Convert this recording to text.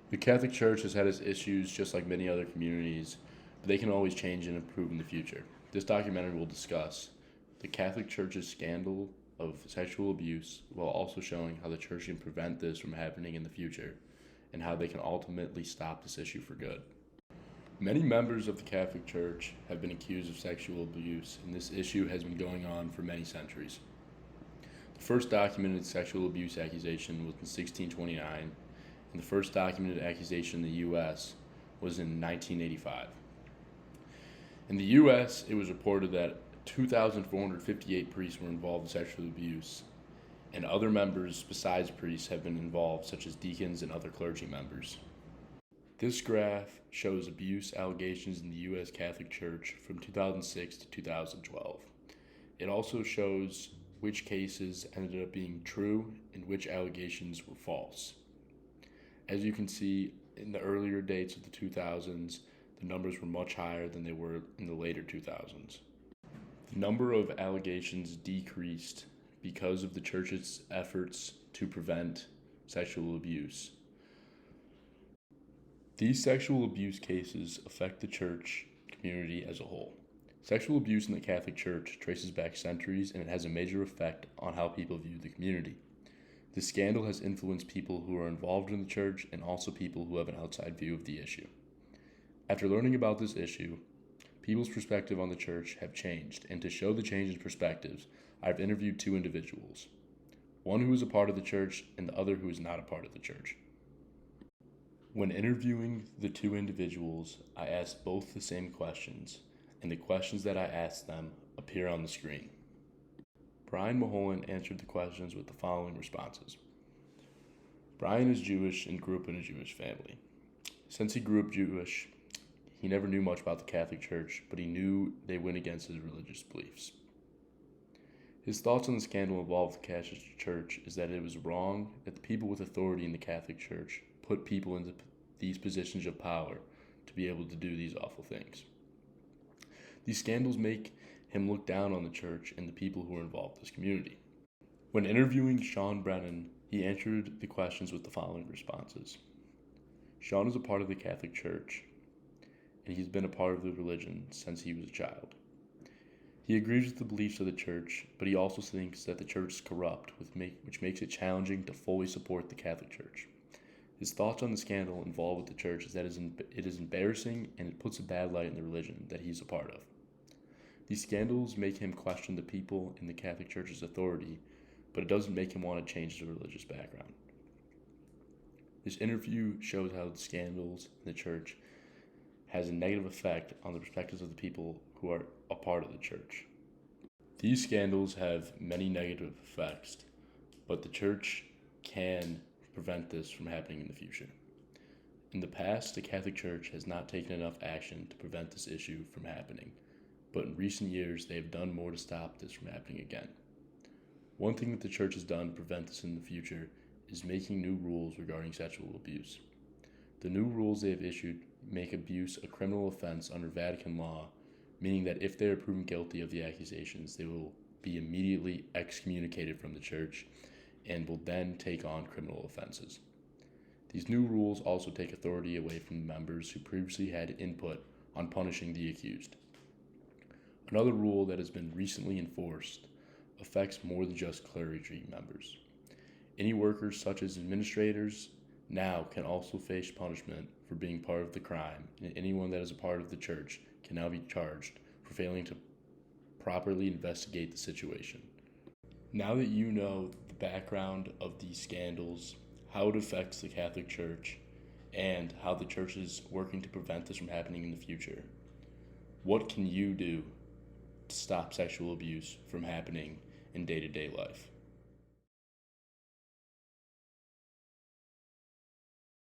The Catholic Church has had its issues just like many other communities, but they can always change and improve in the future. This documentary will discuss the Catholic Church's scandal of sexual abuse while also showing how the church can prevent this from happening in the future and how they can ultimately stop this issue for good. Many members of the Catholic Church have been accused of sexual abuse, and this issue has been going on for many centuries. The first documented sexual abuse accusation was in 1629, and the first documented accusation in the U.S. was in 1985. In the U.S., it was reported that 2,458 priests were involved in sexual abuse, and other members besides priests have been involved, such as deacons and other clergy members. This graph shows abuse allegations in the U.S. Catholic Church from 2006 to 2012. It also shows which cases ended up being true and which allegations were false. As you can see, in the earlier dates of the 2000s, the numbers were much higher than they were in the later 2000s. The number of allegations decreased because of the church's efforts to prevent sexual abuse. These sexual abuse cases affect the church community as a whole. Sexual abuse in the Catholic Church traces back centuries, and it has a major effect on how people view the community. This scandal has influenced people who are involved in the church and also people who have an outside view of the issue. After learning about this issue, people's perspective on the church have changed, and to show the change in perspectives, I've interviewed two individuals, one who is a part of the church and the other who is not a part of the church. When interviewing the two individuals, I asked both the same questions, and the questions that I asked them appear on the screen. Brian Maholan answered the questions with the following responses. Brian is Jewish and grew up in a Jewish family. Since he grew up Jewish, he never knew much about the Catholic Church, but he knew they went against his religious beliefs. His thoughts on the scandal involved the Catholic Church is that it was wrong that the people with authority in the Catholic Church put people into these positions of power to be able to do these awful things. These scandals make him look down on the church and the people who are involved in this community. When interviewing Sean Brennan, he answered the questions with the following responses. Sean is a part of the Catholic Church, and he's been a part of the religion since he was a child. He agrees with the beliefs of the church, but he also thinks that the church is corrupt, which makes it challenging to fully support the Catholic Church. His thoughts on the scandal involved with the church is that it is embarrassing and it puts a bad light in the religion that he's a part of. These scandals make him question the people in the Catholic Church's authority, but it doesn't make him want to change his religious background. This interview shows how the scandals in the church has a negative effect on the perspectives of the people who are a part of the church. These scandals have many negative effects, but the church can prevent this from happening in the future. In the past, the Catholic Church has not taken enough action to prevent this issue from happening, but in recent years they have done more to stop this from happening again. One thing that the church has done to prevent this in the future is making new rules regarding sexual abuse. The new rules they have issued make abuse a criminal offense under Vatican law, meaning that if they are proven guilty of the accusations, they will be immediately excommunicated from the church and will then take on criminal offenses. These new rules also take authority away from the members who previously had input on punishing the accused. Another rule that has been recently enforced affects more than just clergy members. Any workers such as administrators now can also face punishment for being part of the crime, and anyone that is a part of the church can now be charged for failing to properly investigate the situation. Now that you know the background of these scandals, how it affects the Catholic Church, and how the church is working to prevent this from happening in the future, what can you do to stop sexual abuse from happening in day-to-day life?